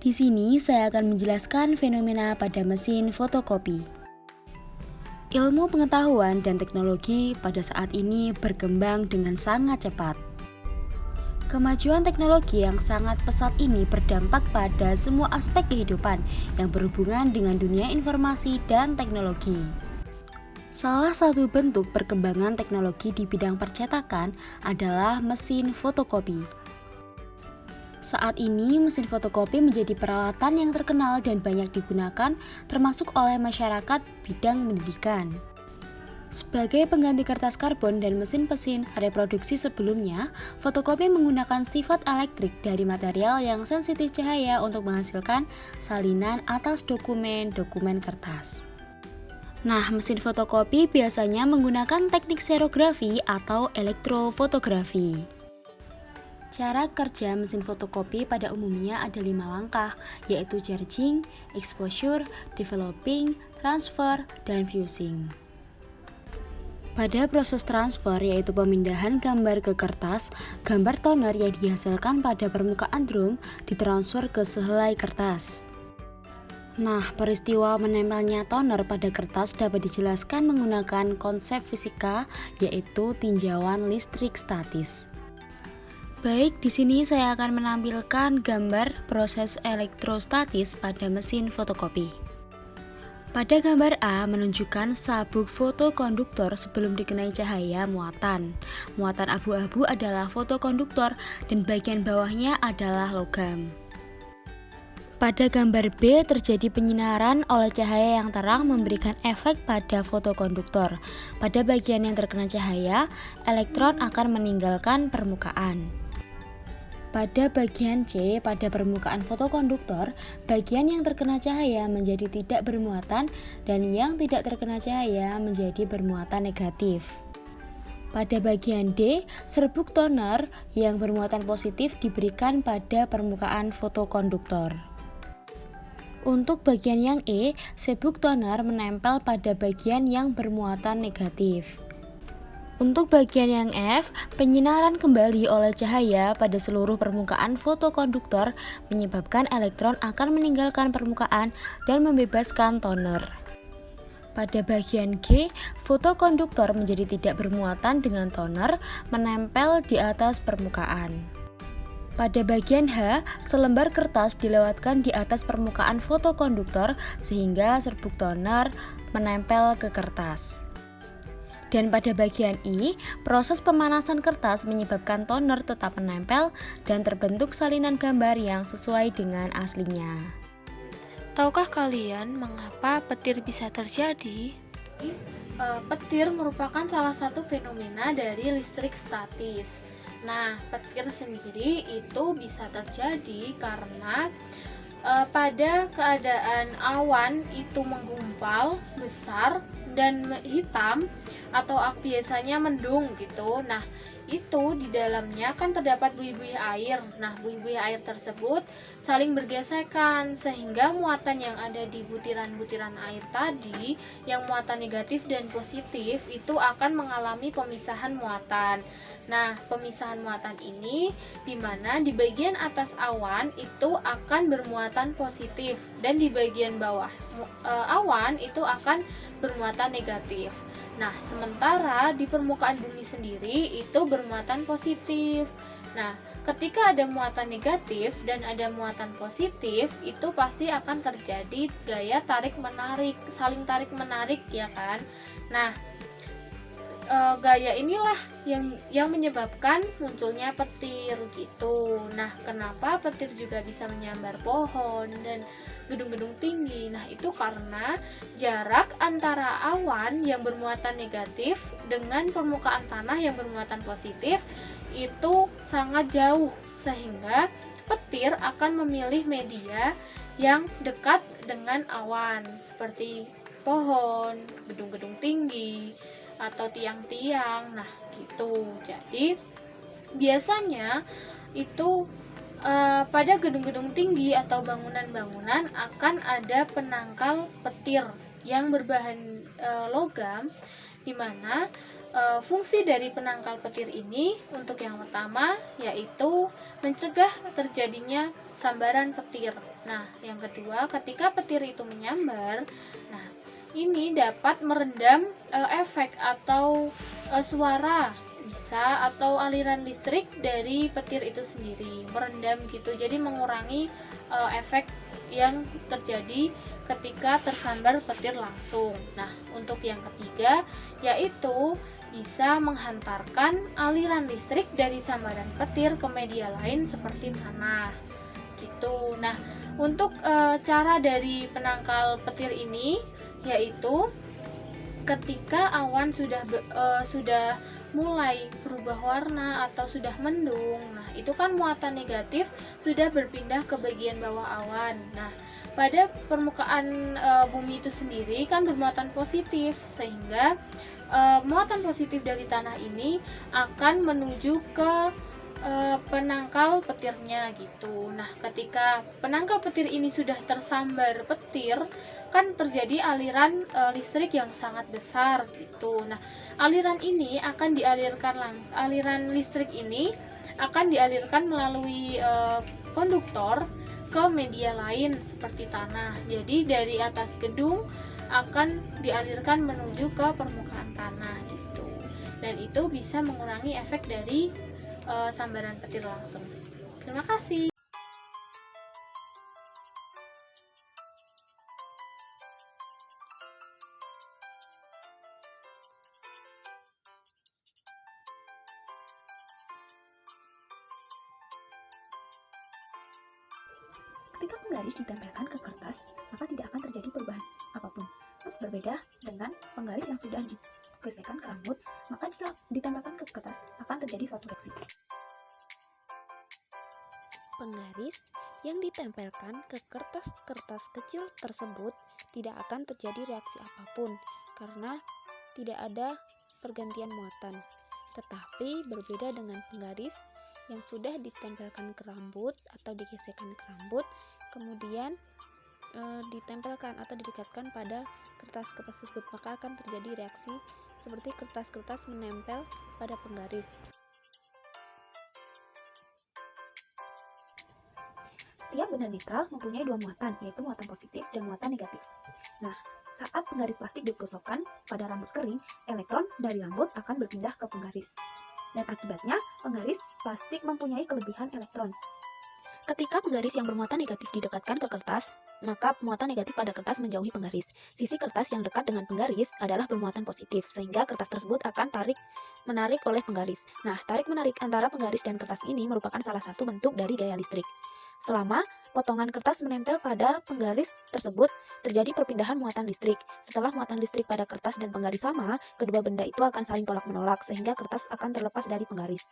Di sini saya akan menjelaskan fenomena pada mesin fotokopi. Ilmu pengetahuan dan teknologi pada saat ini berkembang dengan sangat cepat. Kemajuan teknologi yang sangat pesat ini berdampak pada semua aspek kehidupan yang berhubungan dengan dunia informasi dan teknologi. Salah satu bentuk perkembangan teknologi di bidang percetakan adalah mesin fotokopi. Saat ini, mesin fotokopi menjadi peralatan yang terkenal dan banyak digunakan, termasuk oleh masyarakat bidang pendidikan. Sebagai pengganti kertas karbon dan mesin-mesin reproduksi sebelumnya, fotokopi menggunakan sifat elektrik dari material yang sensitif cahaya untuk menghasilkan salinan atas dokumen kertas. Nah, mesin fotokopi biasanya menggunakan teknik serografi atau elektrofotografi. Cara kerja mesin fotokopi pada umumnya ada 5 langkah, yaitu charging, exposure, developing, transfer, dan fusing. Pada proses transfer, yaitu pemindahan gambar ke kertas, gambar toner yang dihasilkan pada permukaan drum ditransfer ke sehelai kertas. Nah, peristiwa menempelnya toner pada kertas dapat dijelaskan menggunakan konsep fisika, yaitu tinjauan listrik statis. Baik, di sini saya akan menampilkan gambar proses elektrostatis pada mesin fotokopi. Pada gambar A menunjukkan sabuk fotokonduktor sebelum dikenai cahaya muatan. Muatan abu-abu adalah fotokonduktor dan bagian bawahnya adalah logam. Pada gambar B terjadi penyinaran oleh cahaya yang terang memberikan efek pada fotokonduktor. Pada bagian yang terkena cahaya, elektron akan meninggalkan permukaan. Pada bagian C, pada permukaan fotokonduktor, bagian yang terkena cahaya menjadi tidak bermuatan dan yang tidak terkena cahaya menjadi bermuatan negatif. Pada bagian D, serbuk toner yang bermuatan positif diberikan pada permukaan fotokonduktor. Untuk bagian yang E, serbuk toner menempel pada bagian yang bermuatan negatif. Untuk bagian yang F, penyinaran kembali oleh cahaya pada seluruh permukaan fotokonduktor menyebabkan elektron akan meninggalkan permukaan dan membebaskan toner. Pada bagian G, fotokonduktor menjadi tidak bermuatan dengan toner menempel di atas permukaan. Pada bagian H, selembar kertas dilewatkan di atas permukaan fotokonduktor sehingga serbuk toner menempel ke kertas. Dan pada bagian I, proses pemanasan kertas menyebabkan toner tetap menempel dan terbentuk salinan gambar yang sesuai dengan aslinya. Tahukah kalian mengapa petir bisa terjadi? Petir merupakan salah satu fenomena dari listrik statis. Nah, petir sendiri itu bisa terjadi karena pada keadaan awan itu menggumpal besar dan hitam atau biasanya mendung gitu. Nah, itu di dalamnya kan terdapat buih-buih air. Nah, buih-buih air tersebut saling bergesekan sehingga muatan yang ada di butiran-butiran air tadi, yang muatan negatif dan positif itu akan mengalami pemisahan muatan. Nah, pemisahan muatan ini di mana di bagian atas awan itu akan bermuatan positif dan di bagian bawah awan itu akan bermuatan negatif. Nah, sementara di permukaan bumi sendiri itu bermuatan positif. Nah, ketika ada muatan negatif dan ada muatan positif, itu pasti akan terjadi gaya tarik-menarik, saling tarik-menarik ya kan. Nah, gaya inilah yang menyebabkan munculnya petir gitu. Nah, kenapa petir juga bisa menyambar pohon dan gedung-gedung tinggi? Nah, itu karena jarak antara awan yang bermuatan negatif dengan permukaan tanah yang bermuatan positif itu sangat jauh, sehingga petir akan memilih media yang dekat dengan awan seperti pohon, gedung-gedung tinggi, atau tiang-tiang. Nah, gitu. Jadi, biasanya itu pada gedung-gedung tinggi atau bangunan-bangunan akan ada penangkal petir yang berbahan logam, di mana Fungsi dari penangkal petir ini untuk yang pertama yaitu mencegah terjadinya sambaran petir. Nah, yang kedua, ketika petir itu menyambar, nah ini dapat merendam efek atau suara bisa atau aliran listrik dari petir itu sendiri, merendam gitu. Jadi mengurangi efek yang terjadi ketika tersambar petir langsung. Nah, untuk yang ketiga yaitu bisa menghantarkan aliran listrik dari sambaran petir ke media lain seperti tanah gitu. Nah, untuk cara dari penangkal petir ini yaitu ketika awan sudah mulai berubah warna atau sudah mendung. Nah, itu kan muatan negatif sudah berpindah ke bagian bawah awan. Nah, pada permukaan bumi itu sendiri kan bermuatan positif, sehingga muatan positif dari tanah ini akan menuju ke penangkal petirnya gitu. Nah, ketika penangkal petir ini sudah tersambar petir, kan terjadi aliran listrik yang sangat besar gitu. Nah, aliran listrik ini akan dialirkan melalui konduktor ke media lain seperti tanah. Jadi dari atas gedung akan dialirkan menuju ke permukaan tanah gitu. Dan itu bisa mengurangi efek dari sambaran petir langsung. Terima kasih. Ketika penggaris ditempelkan ke kertas, maka tidak akan terjadi perubahan apapun. Berbeda dengan penggaris yang sudah digesekkan ke rambut, maka jika ditempelkan ke kertas akan terjadi suatu reaksi. Penggaris yang ditempelkan ke kertas-kertas kecil tersebut tidak akan terjadi reaksi apapun karena tidak ada pergantian muatan. Tetapi berbeda dengan penggaris yang sudah ditempelkan ke rambut atau digesekkan ke rambut, kemudian ditempelkan atau didekatkan pada kertas-kertas tersebut, maka akan terjadi reaksi seperti kertas-kertas menempel pada penggaris. Setiap benda netral mempunyai dua muatan, yaitu muatan positif dan muatan negatif. Nah, saat penggaris plastik digosokkan pada rambut kering, elektron dari rambut akan berpindah ke penggaris. Dan akibatnya, penggaris plastik mempunyai kelebihan elektron. Ketika penggaris yang bermuatan negatif didekatkan ke kertas, maka muatan negatif pada kertas menjauhi penggaris. Sisi kertas yang dekat dengan penggaris adalah bermuatan positif, sehingga kertas tersebut akan tarik-menarik oleh penggaris. Nah, tarik-menarik antara penggaris dan kertas ini merupakan salah satu bentuk dari gaya listrik. Selama potongan kertas menempel pada penggaris tersebut, terjadi perpindahan muatan listrik. Setelah muatan listrik pada kertas dan penggaris sama, kedua benda itu akan saling tolak-menolak, sehingga kertas akan terlepas dari penggaris.